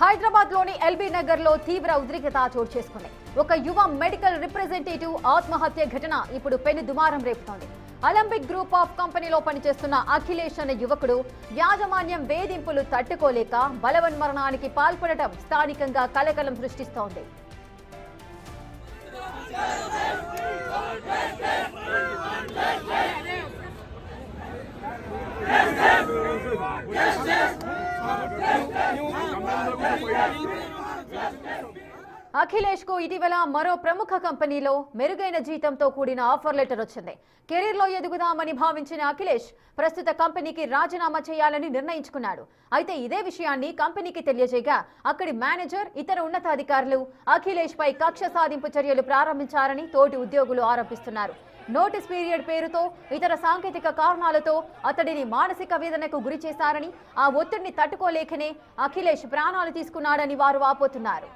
హైదరాబాద్ లోని ఎల్బీ నగర్ లో తీవ్ర ఉద్రిక్తత చోటు చేసుకుంది. ఒక యువ మెడికల్ రిప్రజెంటేటివ్ ఆత్మహత్య ఘటన ఇప్పుడు పెను దుమారం రేపుతోంది. ఒలింపిక్ గ్రూప్ ఆఫ్ కంపెనీలో పనిచేస్తున్న అఖిలేష్ అనే యువకుడు యాజమాన్యం వేధింపులు తట్టుకోలేక బలవన్మరణానికి పాల్పడటం స్థానికంగా కలకలం సృష్టిస్తోంది. అఖిలేష్ కు ఇటీవల మరో ప్రముఖ కంపెనీలో మెరుగైన జీతంతో కూడిన ఆఫర్ లెటర్ వచ్చింది. కెరీర్ లో ఎదుగుదామని భావించిన అఖిలేష్ ప్రస్తుత కంపెనీకి రాజీనామా చేయాలని నిర్ణయించుకున్నాడు. అయితే ఇదే విషయాన్ని కంపెనీకి తెలియజేయగా అక్కడి మేనేజర్, ఇతర ఉన్నతాధికారులు అఖిలేష్ పై కక్ష సాధింపు చర్యలు ప్రారంభించారని తోటి ఉద్యోగులు ఆరోపిస్తున్నారు. నోటీస్ పీరియడ్ పేరుతో ఇతర సాంకేతిక కారణాలతో అతడిని మానసిక వేదనకు గురి చేశారని, ఆ ఒత్తిడిని తట్టుకోలేకనే అఖిలేష్ ప్రాణాలు తీసుకున్నాడని వారు వాపోతున్నారు.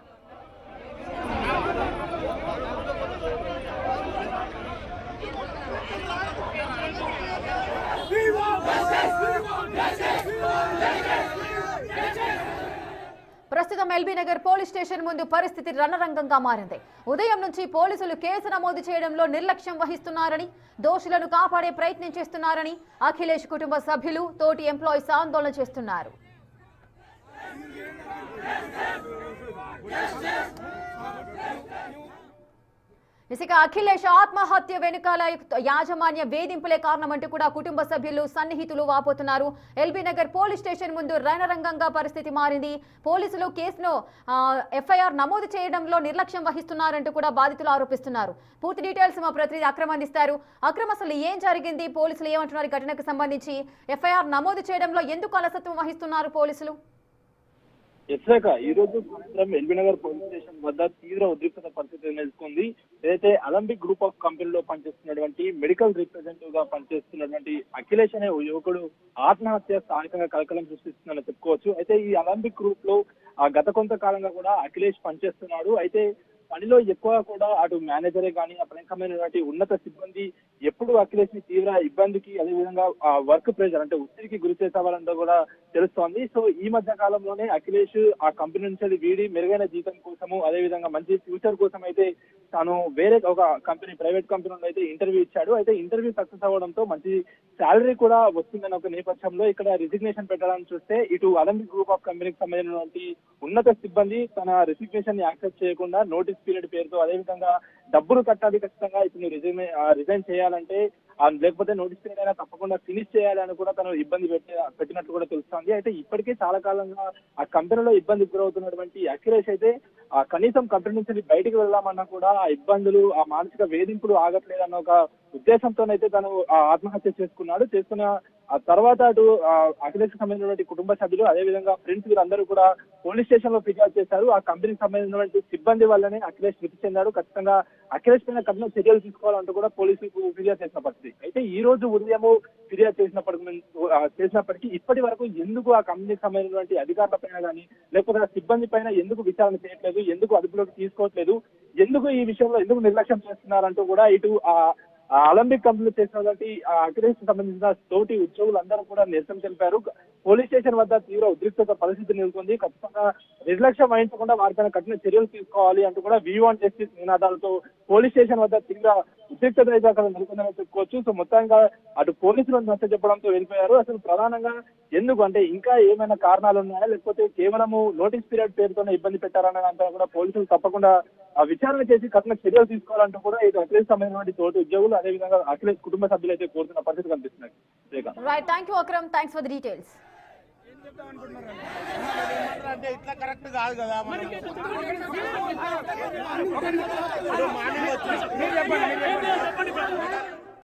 ప్రస్తుతం ఎల్బీ నగర్ పోలీస్ స్టేషన్ ముందు పరిస్థితి రణరంగంగా మారింది. ఉదయం నుంచి పోలీసులు కేసు నమోదు చేయడంలో నిర్లక్ష్యం వహిస్తున్నారని, దోషులను కాపాడే ప్రయత్నం చేస్తున్నారని అఖిలేష్ కుటుంబ సభ్యులు, తోటి ఎంప్లాయీస్ ఆందోళన చేస్తున్నారు. ఇక అఖిలేష్ ఆత్మహత్య వెనుకాల యాజమాన్య వేధింపులే కారణమంటూ కూడా కుటుంబ సభ్యులు, సన్నిహితులు వాపోతున్నారు. ఎల్బీ నగర్ పోలీస్ స్టేషన్ ముందు రణరంగంగా పరిస్థితి మారింది. పోలీసులు కేసును ఎఫ్ఐఆర్ నమోదు చేయడంలో నిర్లక్ష్యం వహిస్తున్నారంటూ కూడా బాధితులు ఆరోపిస్తున్నారు. పూర్తి డీటెయిల్స్ మా ప్రతినిధి అక్రమ్ అందిస్తారు. అక్రమ్, అసలు ఏం జరిగింది? పోలీసులు ఏమంటున్నారు ఈ ఘటనకు సంబంధించి? ఎఫ్ఐఆర్ నమోదు చేయడంలో ఎందుకు అలసత్వం వహిస్తున్నారు పోలీసులు? ఈ రోజు సాయంత్రం ఎల్బీ నగర్ పోలీస్ స్టేషన్ వద్ద తీవ్ర ఉద్రిక్తత పరిస్థితి నెలకొంది. ఏదైతే ఒలింపిక్ గ్రూప్ ఆఫ్ కంపెనీలో పనిచేస్తున్నటువంటి మెడికల్ రిప్రజెంటేటివ్ గా పనిచేస్తున్నటువంటి అఖిలేష్ అనే యువకుడు ఆత్మహత్య స్థానికంగా కలకలం సృష్టిస్తుందని చెప్పుకోవచ్చు. అయితే ఈ ఒలింపిక్ గ్రూప్ లో గత కొంతకాలంగా కూడా అఖిలేష్ పనిచేస్తున్నాడు. అయితే పనిలో ఎక్కువ కూడా అటు మేనేజరే కానీ అప్రకమైనటువంటి ఉన్నత సిబ్బంది ఎప్పుడు అఖిలేష్ ని తీవ్ర ఇబ్బందికి, అదేవిధంగా వర్క్ ప్రెషర్ అంటే ఒత్తిడికి గురి చేసేవారంటూ కూడా తెలుస్తోంది. సో ఈ మధ్య కాలంలోనే అఖిలేష్ ఆ కంపెనీ నుంచి వీడి మెరుగైన జీతం కోసము, అదేవిధంగా మంచి ఫ్యూచర్ కోసం అయితే తాను వేరే ఒక కంపెనీ, ప్రైవేట్ కంపెనీలో అయితే ఇంటర్వ్యూ ఇచ్చాడు. అయితే ఇంటర్వ్యూ సక్సెస్ అవ్వడంతో మంచి శాలరీ కూడా వస్తుందన్న ఒక నేపథ్యంలో ఇక్కడ రిజిగ్నేషన్ పెట్టాలని చూస్తే ఇటు ఒలింపిక్ గ్రూప్ ఆఫ్ కంపెనీకి సంబంధించినటువంటి ఉన్నత సిబ్బంది తన రిజిగ్నేషన్ ని యాక్సెప్ట్ చేయకుండా నోటీస్ పీరియడ్ పేరుతో, అదేవిధంగా డబ్బులు కట్టాలి ఖచ్చితంగా, ఇప్పుడు రిజైన్ చేయాలంటే లేకపోతే నోటీస్ పీరియడ్ అయినా తప్పకుండా ఫినిష్ చేయాలని కూడా తను ఇబ్బంది పెట్టినట్లు కూడా తెలుస్తోంది. అయితే ఇప్పటికే చాలా కాలంగా ఆ కంపెనీలో ఇబ్బంది గురవుతున్నటువంటి అఖిలేష్ అయితే కనీసం కంపెనీ నుంచి బయటికి వెళ్దామన్నా కూడా ఆ ఇబ్బందులు, ఆ మానసిక వేధింపులు ఆగట్లేదన్న ఒక ఉద్దేశంతోనైతే తను ఆత్మహత్య చేసుకున్న ఆ తర్వాత అటు అఖిలేష్ సంబంధించినటువంటి కుటుంబ సభ్యులు, అదేవిధంగా ఫ్రెండ్స్ వీరందరూ కూడా పోలీస్ స్టేషన్ లో ఫిర్యాదు చేశారు. ఆ కంపెనీకి సంబంధించినటువంటి సిబ్బంది వల్లనే అఖిలేష్ మృతి చెందాడు. ఖచ్చితంగా అఖిలేష్ పైన కఠిన చర్యలు తీసుకోవాలంటూ కూడా పోలీసులకు ఫిర్యాదు చేసిన పరిస్థితి. అయితే ఈ రోజు ఉదయం ఫిర్యాదు చేసినప్పటికీ ఇప్పటి వరకు ఎందుకు ఆ కంపెనీకి సంబంధించినటువంటి అధికారుల పైన కానీ, లేకపోతే సిబ్బంది పైన ఎందుకు విచారణ చేయట్లేదు, ఎందుకు అదుపులోకి తీసుకోవట్లేదు, ఎందుకు ఈ విషయంలో ఎందుకు నిర్లక్ష్యం చేస్తున్నారంటూ కూడా ఇటు ఒలింపిక్ కంపెనీలో చేసినటువంటి అఖిలేష్ సంబంధించిన తోటి ఉద్యోగులందరూ కూడా నిరసన తెలిపారు. పోలీస్ స్టేషన్ వద్ద తీవ్ర ఉద్రిక్తత పరిస్థితి నెలకొంది. ఖచ్చితంగా నిర్లక్ష్యం వహించకుండా వారిపైన కఠిన చర్యలు తీసుకోవాలి అంటూ కూడా వి వాంట్ జస్టిస్ నినాదాలతో పోలీస్ స్టేషన్ వద్ద తీవ్ర ఉద్రిక్తత అయితే అక్కడ నెలకొందని చెప్పుకోవచ్చు. సో మొత్తంగా అటు పోలీసులు నచ్చ చెప్పడంతో వెళ్ళిపోయారు. అసలు ప్రధానంగా ఎందుకు అంటే ఇంకా ఏమైనా కారణాలు ఉన్నాయా, లేకపోతే కేవలము నోటీస్ పీరియడ్ పేరుతోనే ఇబ్బంది పెట్టారన్న అంతా కూడా పోలీసులు తప్పకుండా విచారణ చేసి కఠిన చర్యలు తీసుకోవాలంటూ కూడా ఇటు అఖిలేష్ సంబంధించిన తోటి ఉద్యోగులు, అదేవిధంగా అఖిలేష్ కుటుంబ సభ్యులు అయితే కోరుతున్న పరిస్థితి కనిపిస్తున్నాయి. Thank you Akram, thanks for the details. అంటే ఇట్లా కరెక్ట్ కాదు కదా. చెప్పండి.